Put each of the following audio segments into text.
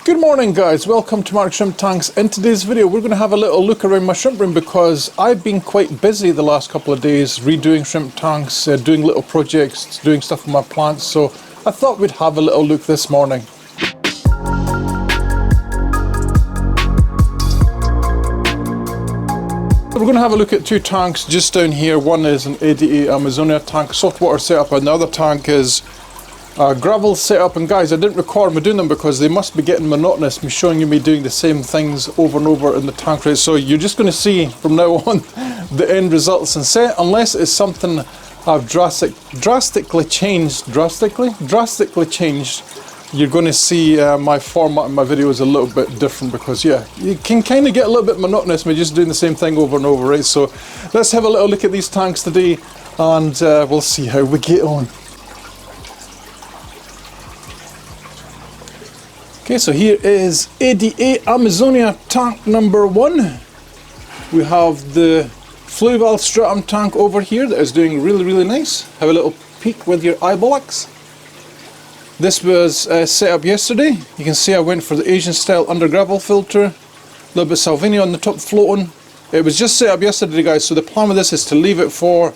Good morning guys, welcome to Mark Shrimp Tanks. In today's video we're going to have a little look around my shrimp room because I've been quite busy the last couple of days redoing shrimp tanks, doing little projects, doing stuff with my plants, so I thought we'd have a little look this morning. We're going to have a look at two tanks just down here. One is an ADA Amazonia tank, saltwater setup, and the other tank is a gravel setup. And guys, I didn't record me doing them because they must be getting monotonous, me showing you me doing the same things over and over in the tank, right? So you're just going to see from now on the end results and set, unless it's something I've drastically changed, you're going to see my format in my video is a little bit different because yeah, you can kind of get a little bit monotonous by just doing the same thing over and over, right? So let's have a little look at these tanks today and we'll see how we get on. Okay, so here is ADA Amazonia tank number 1. We have the fluval stratum tank over here that is doing really nice. Have a little peek with your eyeballs. This was set up yesterday. You can see I went for the Asian style under gravel filter, a little bit Salvinia on the top floating. It was just set up yesterday guys, so the plan with this is to leave it for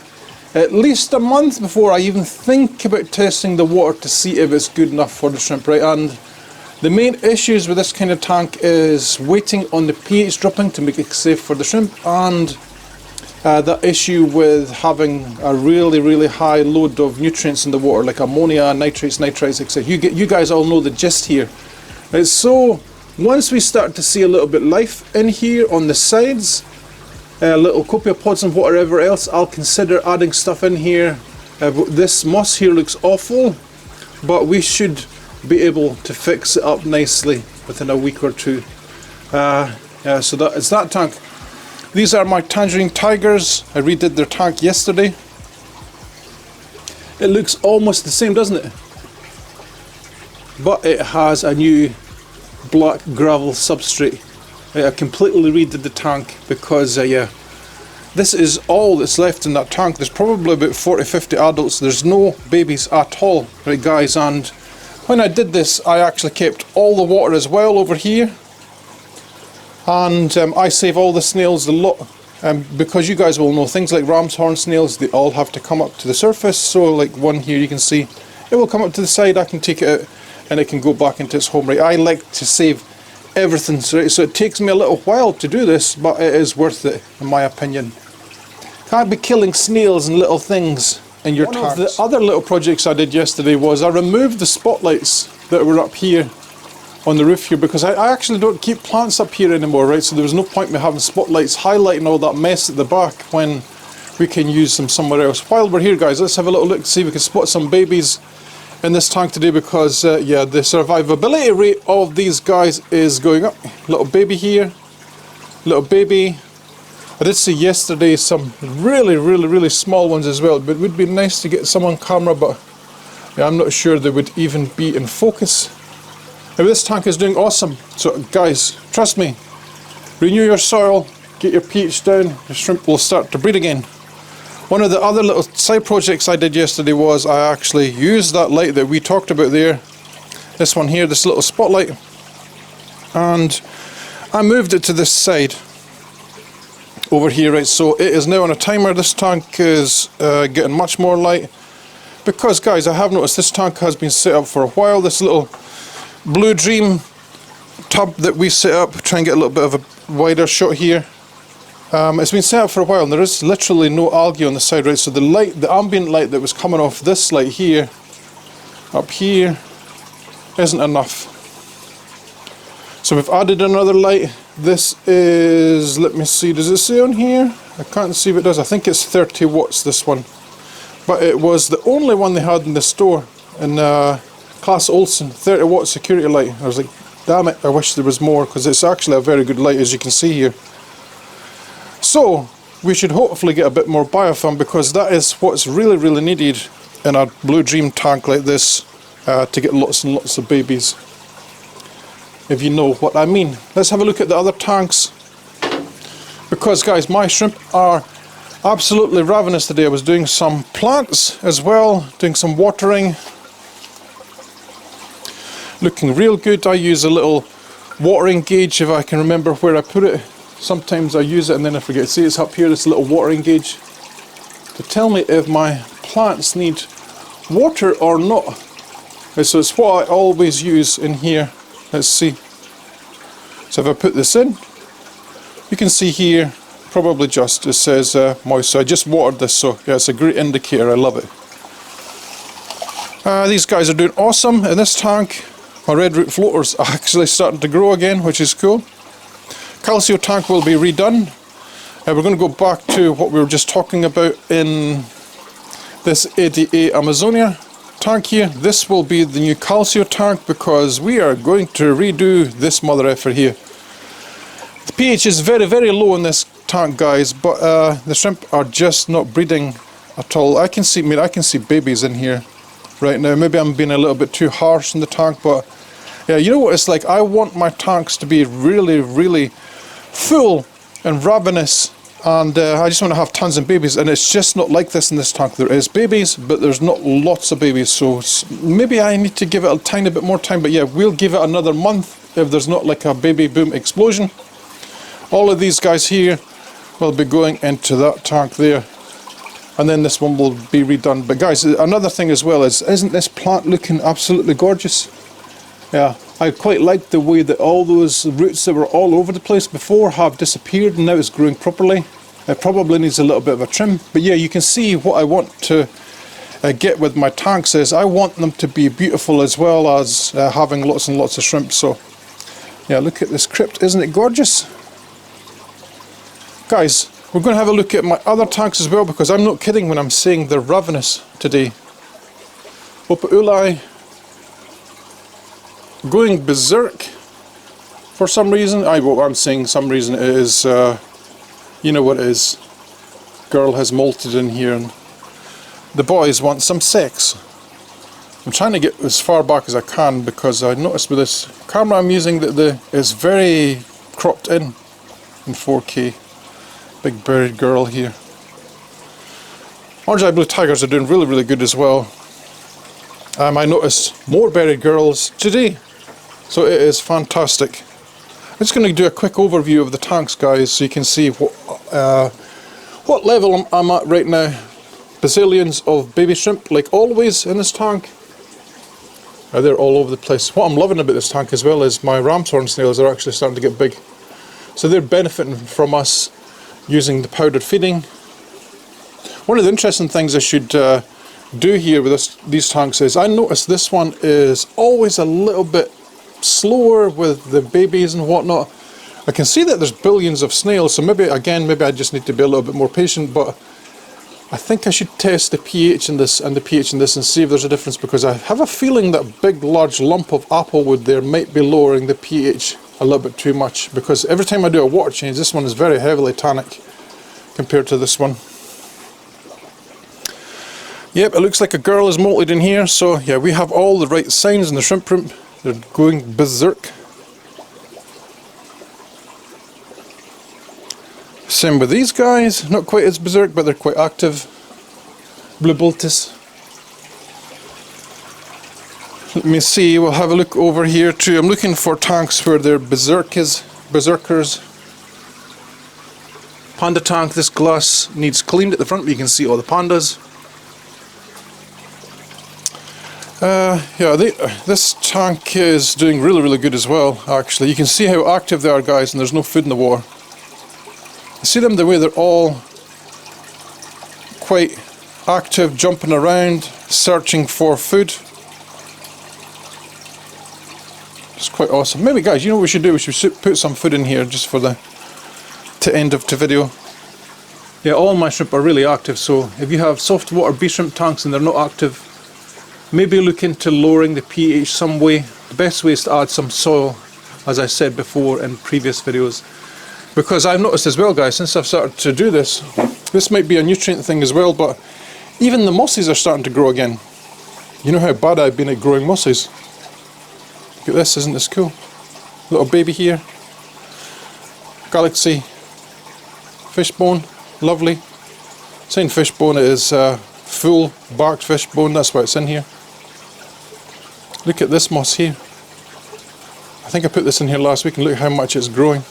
at least a month before I even think about testing the water to see if it's good enough for the shrimp, right? And the main issues with this kind of tank is waiting on the pH dropping to make it safe for the shrimp, and that issue with having a really high load of nutrients in the water like ammonia, nitrates, etc. You guys all know the gist here. Right, so once we start to see a little bit life in here on the sides, little copepods and whatever else, I'll consider adding stuff in here. This moss here looks awful, but we should be able to fix it up nicely within a week or two. So that is that tank. These are my Tangerine Tigers. I redid their tank yesterday. It looks almost the same, doesn't it? But it has a new black gravel substrate. I completely redid the tank because yeah, this is all that's left in that tank. There's probably about 40-50 adults. There's no babies at all, right guys? And when I did this, I actually kept all the water as well over here, and I save all the snails a lot, because you guys will know things like ram's horn snails, they all have to come up to the surface. So like one here, you can see it will come up to the side, I can take it out and it can go back into its home, right? I like to save everything, right? So it takes me a little while to do this, but it is worth it in my opinion. Can't be killing snails and little things in your tanks. One of the other little projects I did yesterday was I removed the spotlights that were up here on the roof here, because I actually don't keep plants up here anymore, right? So there was no point in me having spotlights highlighting all that mess at the back when we can use them somewhere else. While we're here guys, let's have a little look to see if we can spot some babies in this tank today, because yeah, the survivability rate of these guys is going up. Little baby here, little baby. I did see yesterday some really small ones as well, but it would be nice to get some on camera, but yeah, I'm not sure they would even be in focus. Now this tank is doing awesome, so guys, trust me, renew your soil, get your pH down, your shrimp will start to breed again. One of the other little side projects I did yesterday was I actually used that light that we talked about there, this one here, this little spotlight, and I moved it to this side over here, right? So it is now on a timer. This tank is getting much more light, because guys, I have noticed this tank has been set up for a while. This little Blue Dream tub that we set up, try and get a little bit of a wider shot here. It's been set up for a while and there is literally no algae on the side, right? So the light, the ambient light that was coming off this light here, up here, isn't enough. So we've added another light. This is, let me see, does it say on here? I can't see if it does. I think it's 30 watts, this one. But it was the only one they had in the store in Class Olson, 30 watt security light. I was like, damn it, I wish there was more, because it's actually a very good light, as you can see here. So we should hopefully get a bit more biofilm, because that is what's really needed in a Blue Dream tank like this, to get lots and lots of babies, if you know what I mean. Let's have a look at the other tanks, because guys, my shrimp are absolutely ravenous today. I was doing some plants as well, doing some watering, looking real good. I use a little watering gauge, if I can remember where I put it. Sometimes I use it and then I forget. See, it's up here, this little watering gauge to tell me if my plants need water or not. Okay, so it's what I always use in here. Let's see. So if I put this in, you can see here, probably just, it says moist. So I just watered this, so yeah, it's a great indicator. I love it. These guys are doing awesome in this tank. My red root floaters are actually starting to grow again, which is cool. Calcio tank will be redone. We're going to go back to what we were just talking about in this ADA Amazonia tank here. This will be the new calcio tank because we are going to redo this mother effer here. The pH is very, very low in this tank, guys, but the shrimp are just not breeding at all. I can see babies in here right now. Maybe I'm being a little bit too harsh in the tank, but yeah, you know what it's like. I want my tanks to be really, really full and ravenous, and I just want to have tons of babies, and it's just not like this in this tank. There is babies, but there's not lots of babies, so maybe I need to give it a tiny bit more time. But yeah, we'll give it another month if there's not like a baby boom explosion. All of these guys here will be going into that tank there, and then this one will be redone. But guys, another thing as well is, isn't this plant looking absolutely gorgeous? Yeah, I quite like the way that all those roots that were all over the place before have disappeared and now it's growing properly. It probably needs a little bit of a trim, but yeah, you can see what I want to get with my tanks is I want them to be beautiful as well as having lots and lots of shrimp. So yeah, look at this crypt, isn't it gorgeous? Guys, we're going to have a look at my other tanks as well, because I'm not kidding when I'm saying they're ravenous today. Opae Ula going berserk for some reason. I'm saying some reason. It is, you know what it is. Girl has molted in here and the boys want some sex. I'm trying to get as far back as I can because I noticed with this camera I'm using that it's very cropped in 4K. Big buried girl here. Orange eye blue tigers are doing really, really good as well. I noticed more buried girls today, so it is fantastic. I'm just going to do a quick overview of the tanks, guys, so you can see what level I'm at right now. Bazillions of baby shrimp, like always in this tank. They're all over the place. What I'm loving about this tank as well is my ramshorn snails are actually starting to get big. So they're benefiting from us using the powdered feeding. One of the interesting things I should do here with these tanks is I notice this one is always a little bit slower with the babies and whatnot. I can see that there's billions of snails, so maybe I just need to be a little bit more patient, but I think I should test the pH in this and the pH in this and see if there's a difference, because I have a feeling that a big large lump of applewood there might be lowering the pH a little bit too much, because every time I do a water change, this one is very heavily tannic compared to this one. Yep, it looks like a girl is molted in here, so yeah, we have all the right signs in the shrimp room. They're going berserk. Same with these guys, not quite as berserk, but they're quite active. Blue Bultis. Let me see, we'll have a look over here too. I'm looking for tanks where they're berserkers. Panda tank, this glass needs cleaned at the front, but you can see all the pandas. Yeah, this tank is doing really, really good as well, actually. You can see how active they are, guys, and there's no food in the water. You see them the way they're all quite active, jumping around, searching for food. It's quite awesome. Maybe, guys, you know what we should do? We should put some food in here just for the end of the video. Yeah, all my shrimp are really active, so if you have soft water bee shrimp tanks and they're not active, maybe look into lowering the pH some way. The best way is to add some soil, as I said before in previous videos. Because I've noticed as well, guys, since I've started to do this might be a nutrient thing as well, but even the mosses are starting to grow again. You know how bad I've been at growing mosses. Look at this, isn't this cool? Little baby here. Galaxy fishbone, lovely. Saying fishbone, it is full barked fishbone, that's why it's in here. Look at this moss here. I think I put this in here last week and look how much it's growing.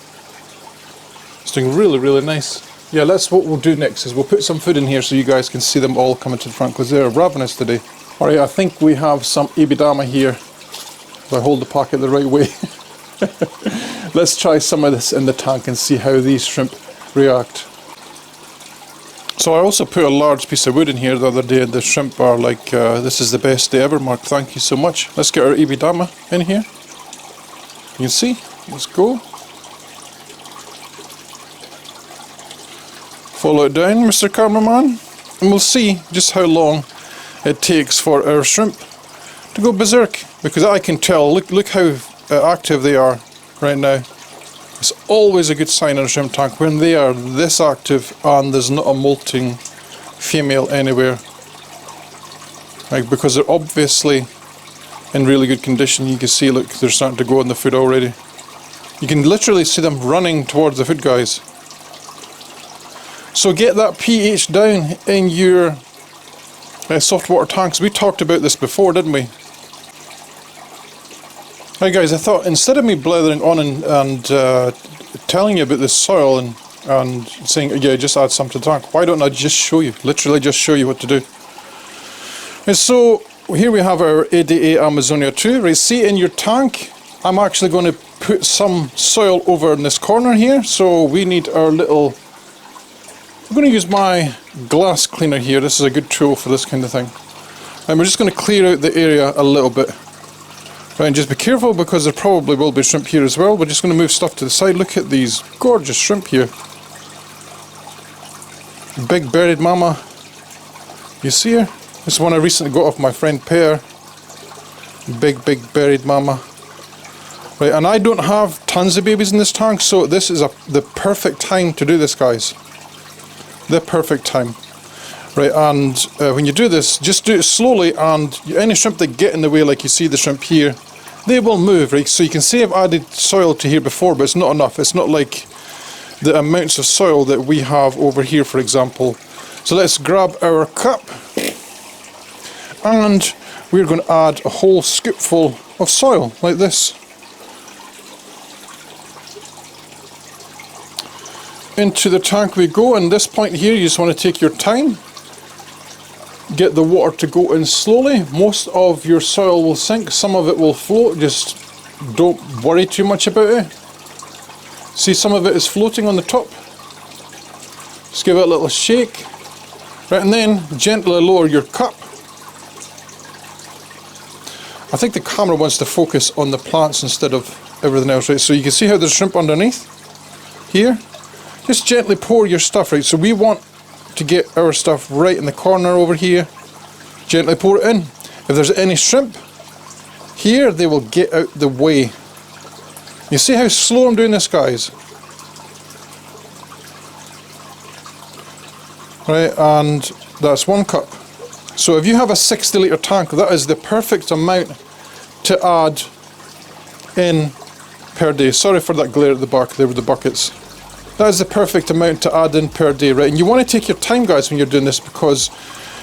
It's doing really, really nice. Yeah, that's what we'll do next, is we'll put some food in here so you guys can see them all coming to the front, because they're ravenous today. Alright, I think we have some Ebidama here. If I hold the pocket the right way. Let's try some of this in the tank and see how these shrimp react. So I also put a large piece of wood in here the other day, and the shrimp are like, this is the best day ever, Mark, thank you so much. Let's get our Ebidama in here. You can see, let's go. Follow it down, Mr. Cameraman, and we'll see just how long it takes for our shrimp to go berserk, because I can tell, look how active they are right now. It's always a good sign in a shrimp tank when they are this active and there's not a molting female anywhere, like, because they're obviously in really good condition. You can see, look, they're starting to go in the food already. You can literally see them running towards the food, guys. So get that pH down in your saltwater tanks. We talked about this before, didn't we? Right, guys, I thought instead of me blathering on and telling you about this soil and saying, yeah, just add some to the tank, why don't I just show you, literally just show you what to do. And so here we have our ADA Amazonia 2. Right, see, in your tank, I'm actually going to put some soil over in this corner here. So we need our little, I'm going to use my glass cleaner here. This is a good tool for this kind of thing. And we're just going to clear out the area a little bit. Right, and just be careful because there probably will be shrimp here as well. We're just going to move stuff to the side. Look at these gorgeous shrimp here. Big buried mama. You see her? This is one I recently got off my friend Pear. Big buried mama. Right, and I don't have tons of babies in this tank, so this is the perfect time to do this, guys. The perfect time. Right, and when you do this, just do it slowly, and any shrimp that get in the way, like you see the shrimp here, they will move, right? So you can see I've added soil to here before, but it's not enough. It's not like the amounts of soil that we have over here, for example. So let's grab our cup, and we're going to add a whole scoopful of soil, like this. Into the tank we go, and this point here you just want to take your time, get the water to go in slowly. Most of your soil will sink, some of it will float, just don't worry too much about it. See, some of it is floating on the top, just give it a little shake, right, and then gently lower your cup. I think the camera wants to focus on the plants instead of everything else, right? So you can see how there's shrimp underneath here. Just gently pour your stuff, right? So we want to get our stuff right in the corner over here. Gently pour it in. If there's any shrimp here, they will get out the way. You see how slow I'm doing this, guys? Right, and that's 1 cup. So if you have a 60 litre tank, that is the perfect amount to add in per day. Sorry for that glare at the back there with the buckets. That is the perfect amount to add in per day, right? And you want to take your time, guys, when you're doing this, because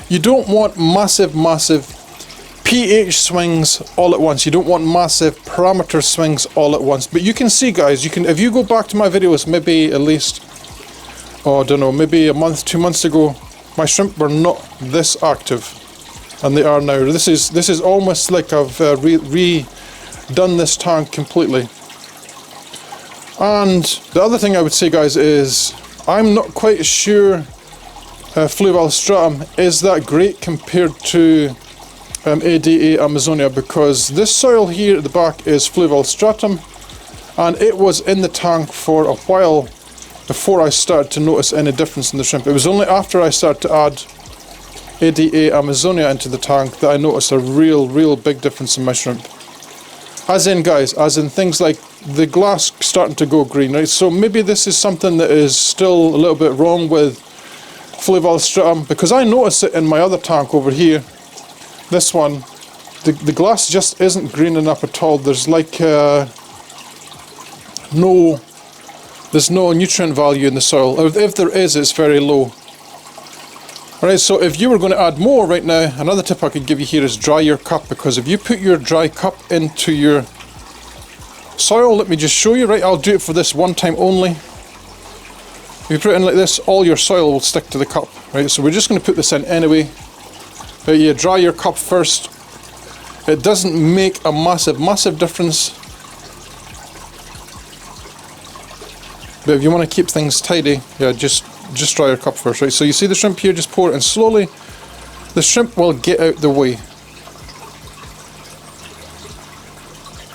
you don't want massive pH swings all at once. You don't want massive parameter swings all at once. But you can see, guys, you can, if you go back to my videos, maybe at least, oh, I don't know, maybe a month, 2 months ago, my shrimp were not this active, and they are now. This is almost like I've redone this tank completely. And the other thing I would say, guys, is I'm not quite sure Fluval stratum is that great compared to ADA Amazonia, because this soil here at the back is Fluval stratum, and it was in the tank for a while before I started to notice any difference in the shrimp. It was only after I started to add ADA Amazonia into the tank that I noticed a real big difference in my shrimp. As in, guys, as in things like the glass starting to go green, right? So maybe this is something that is still a little bit wrong with Fluval stratum, because I noticed it in my other tank over here. This one, the glass just isn't green enough at all. There's like there's no nutrient value in the soil. If there is, it's very low. Alright, so if you were going to add more right now, another tip I could give you here is dry your cup, because if you put your dry cup into your soil. Let me just show you. Right, I'll do it for this one time only. If you put it in like this, all your soil will stick to the cup. Right, so we're just going to put this in anyway. You dry your cup first. It doesn't make a massive difference. But if you want to keep things tidy, yeah, just dry your cup first, right? So you see the shrimp here, just pour it in slowly. The shrimp will get out the way.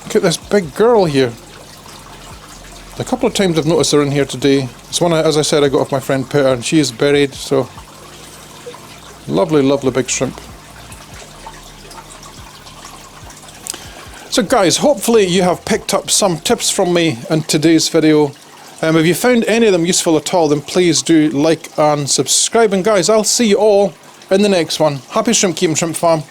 Look at this big girl here. A couple of times I've noticed her in here today. It's one, as I said, I got off my friend BETTA, and she is buried, so lovely big shrimp. So guys, hopefully you have picked up some tips from me in today's video. If you found any of them useful at all, then please do like and subscribe. And guys, I'll see you all in the next one. Happy shrimp keeping, Shrimp Fam.